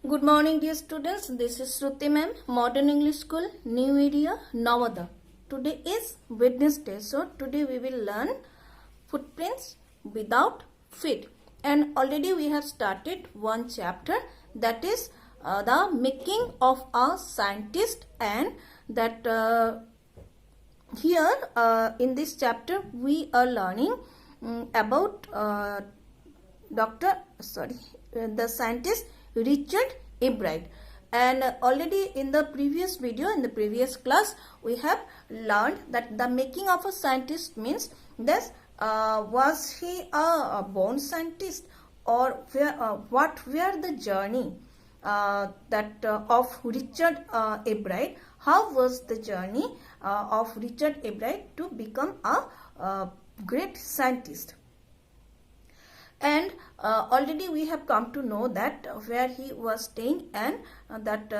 Good morning, dear students. This is Shruti ma'am, Modern English School, New Area, Navada. Today is Wednesday, so today we will learn footprints without feet. And already we have started one chapter, that is the making of a scientist, and that here in this chapter we are learning about the scientist Richard A. Bright. And already in the previous video, in the previous class, we have learned that the making of a scientist means this, was he a born scientist, or what were the journey of Richard A. Bright? How was the journey of Richard A. Bright to become a great scientist? And already we have come to know that where he was staying, and that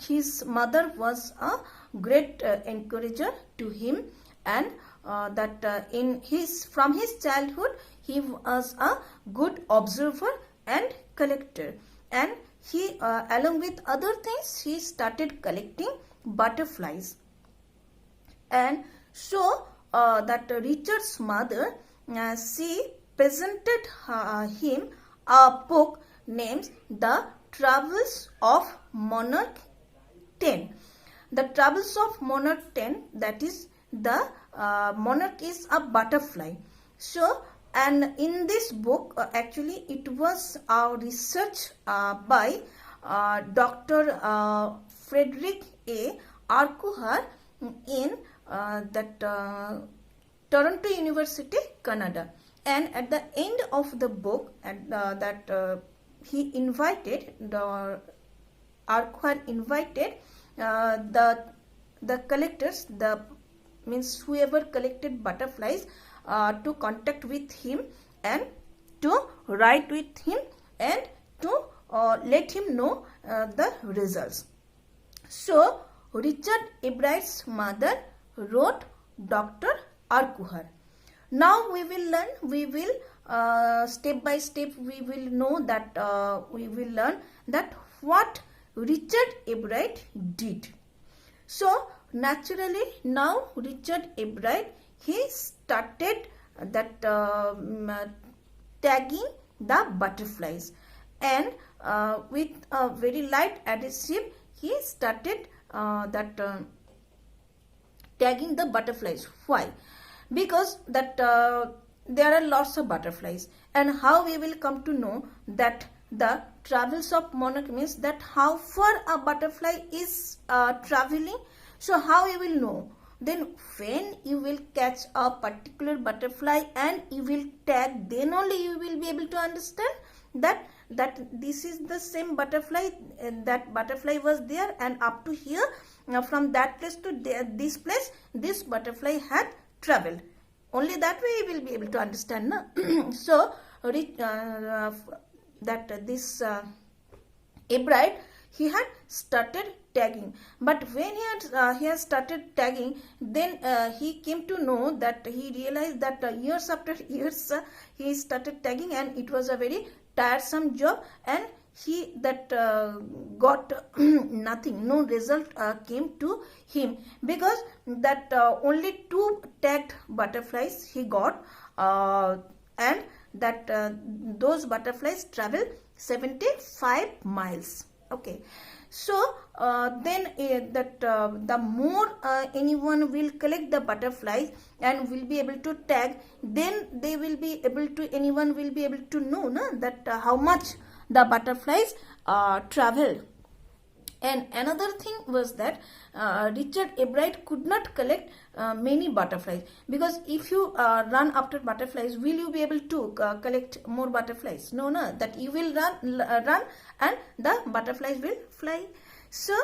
his mother was a great encourager to him, and that from his childhood he was a good observer and collector, and he along with other things he started collecting butterflies. And so that Richard's mother she presented him a book named The Travels of Monarch 10. The Travels of Monarch 10, that is the monarch is a butterfly. So, and in this book actually it was a research by Dr. Frederick A. Arkuhar in that Toronto University, Canada. And at the end of the book, he invited Arkuhar invited the collectors, means whoever collected butterflies, to contact with him and to write with him and to let him know the results. So Richard A. Bright's mother wrote Dr. Arkuhar. Now we will learn, step by step we will know that we will learn that what Richard A. Bright did. So naturally now Richard A. Bright, he started that tagging the butterflies, and with a very light adhesive he started tagging the butterflies. Why? Because that there are lots of butterflies, and how we will come to know that the travels of monarch means that how far a butterfly is traveling. So how you will know? Then when you will catch a particular butterfly and you will tag, then only you will be able to understand that this is the same butterfly, and that butterfly was there, and up to here, from that place to this place, this butterfly had traveled. Only that way you will be able to understand. So this A. Bright, he had started tagging, but when he had started tagging, then he came to know that he realized that years after years he started tagging, and it was a very tiresome job, and he got nothing, no result came to him, because that only 2 tagged butterflies he got, and that those butterflies travel 75 miles. Okay, so then the more anyone will collect the butterflies and will be able to tag, then they will be able to, anyone will be able to know that how much the butterflies traveled. And another thing was that Richard A. Bright could not collect many butterflies, because if you run after butterflies, will you be able to collect more butterflies? No, that you will run and the butterflies will fly. So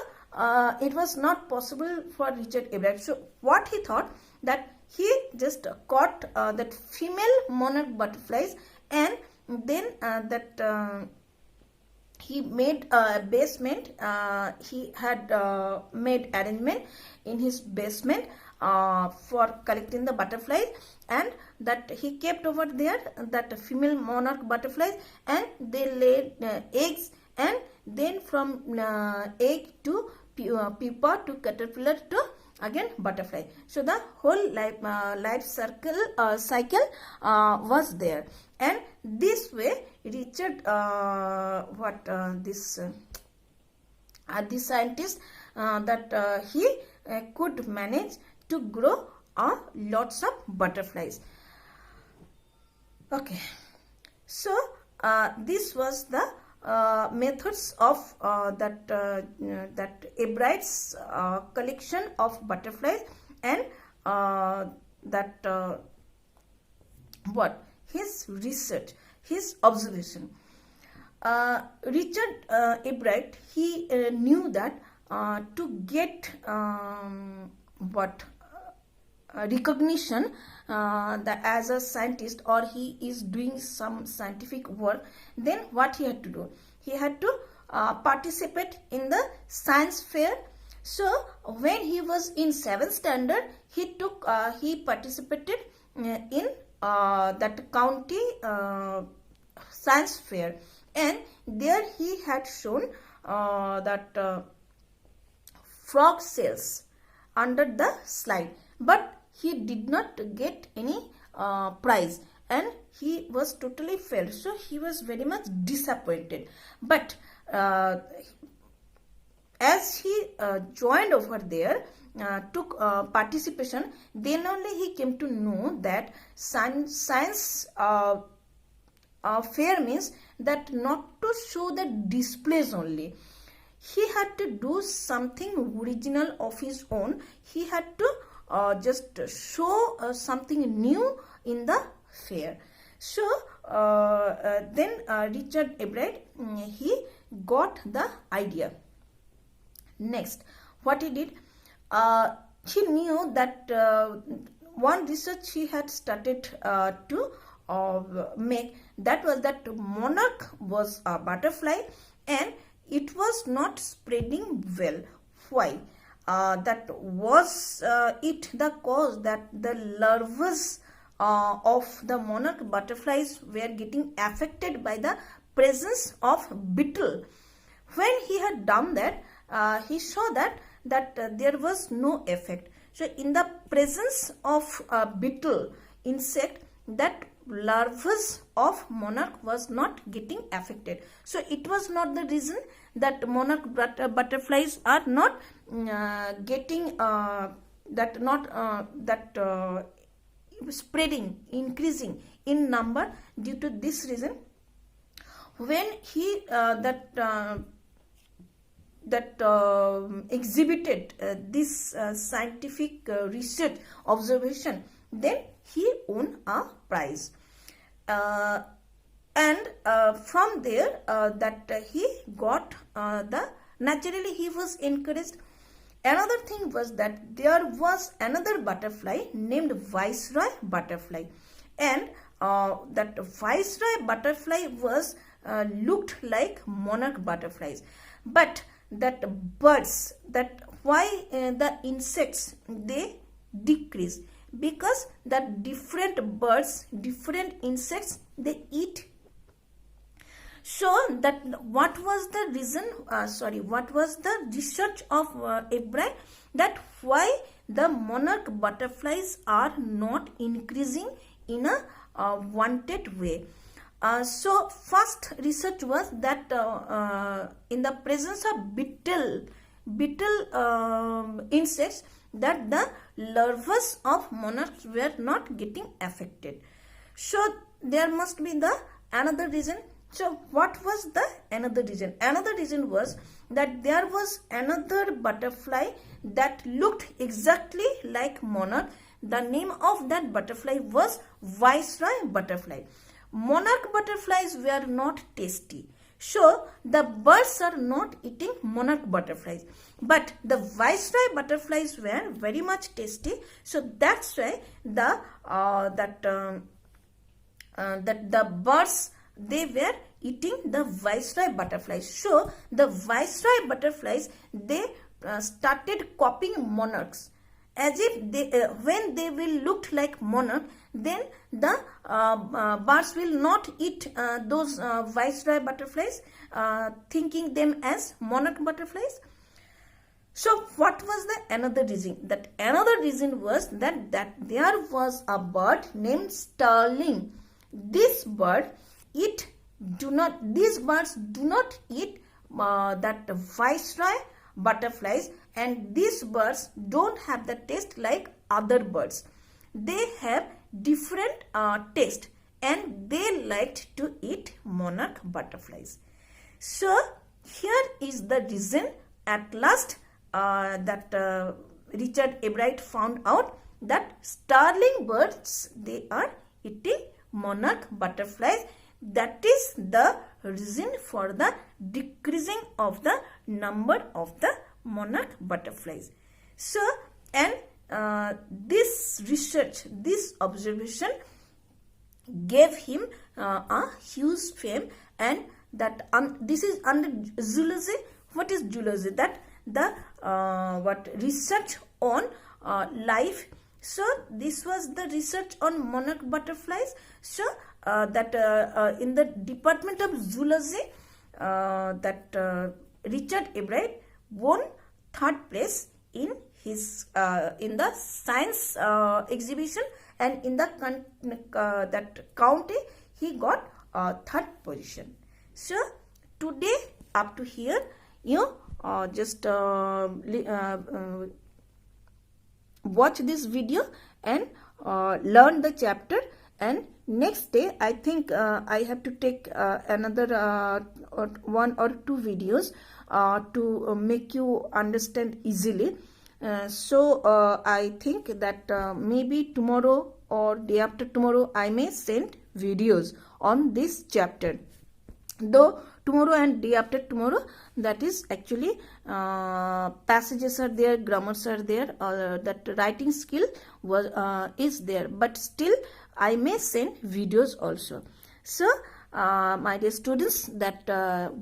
it was not possible for Richard A. Bright. So what he thought, that he just caught that female monarch butterflies, and then he made a basement. He had made arrangement in his basement for collecting the butterflies, and that he kept over there that female monarch butterflies, and they laid eggs, and then from egg to pupa to caterpillar to again butterfly. So the whole life cycle was there, and this way Richard the scientist that he could manage to grow lots of butterflies. Okay, so this was the methods of that Ebrard's collection of butterflies, and his research, his observation. Richard Ebrard, he knew that to get recognition that as a scientist, or he is doing some scientific work, then what he had to do? He had to participate in the science fair. So when he was in 7th standard, he participated in that county science fair, and there he had shown that frog cells under the slide, but he did not get any prize, and he was totally failed. So he was very much disappointed. But as he joined over there, took participation, then only he came to know that science fair means that not to show the displays only. He had to do something original of his own. He had to just show something new in the fair. So then Richard Ebrard, he got the idea. Next, what he did, he knew that one research he had started to make, that was that monarch was a butterfly and it was not spreading well. Why? That was it the cause that the larvae of the monarch butterflies were getting affected by the presence of beetle. When he had done that, he saw that there was no effect. So in the presence of a beetle insect, that larvae of monarch was not getting affected. So it was not the reason that monarch butterflies are not getting spreading, increasing in number due to this reason. When he exhibited this scientific research observation, then he won a prize. And from there he got naturally he was encouraged. Another thing was that there was another butterfly named Viceroy butterfly, and that Viceroy butterfly was looked like monarch butterflies, but that birds, that why the insects they decrease, because that different birds, different insects they eat. So that what was the reason, what was the research of Ebrard, that why the monarch butterflies are not increasing in a wanted way. So first research was that in the presence of beetle insects, that the larvae of monarchs were not getting affected. So there must be the another reason. So what was the another reason? Another reason was that there was another butterfly that looked exactly like monarch. The name of that butterfly was Viceroy butterfly. Monarch butterflies were not tasty, so the birds are not eating monarch butterflies, but the Viceroy butterflies were very much tasty. So that's why the birds they were eating the Viceroy butterflies. So the Viceroy butterflies they started copying monarchs, as if they, when they will look like monarch, then the birds will not eat those viceroy butterflies, thinking them as monarch butterflies. So what was the another reason? That another reason was that there was a bird named starling. This bird these birds do not eat that viceroy butterflies, and these birds don't have the taste like other birds. They have different taste, and they liked to eat monarch butterflies. So here is the reason at last that Richard Ebright found out that starling birds, they are eating monarch butterflies. That is the reason for the decreasing of the number of the monarch butterflies. So, and this research, this observation gave him a huge fame, and that this is under zoology. What is zoology? That the research on life. So this was the research on monarch butterflies. So in the department of zoology, Richard Ebright won 3rd place in his in the science exhibition, and in the that county he got 3rd position. So today up to here, you just watch this video and learn the chapter, and next day I think I have to take another 1 or 2 videos to make you understand easily. So I think that maybe tomorrow or day after tomorrow I may send videos on this chapter. Though tomorrow and day after tomorrow, that is actually passages are there, grammars are there, that writing skill was is there, but still I may send videos also. So my dear students, that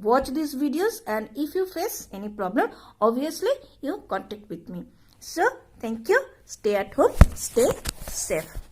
watch these videos, and if you face any problem, obviously you contact with me. So thank you. Stay at home, stay safe.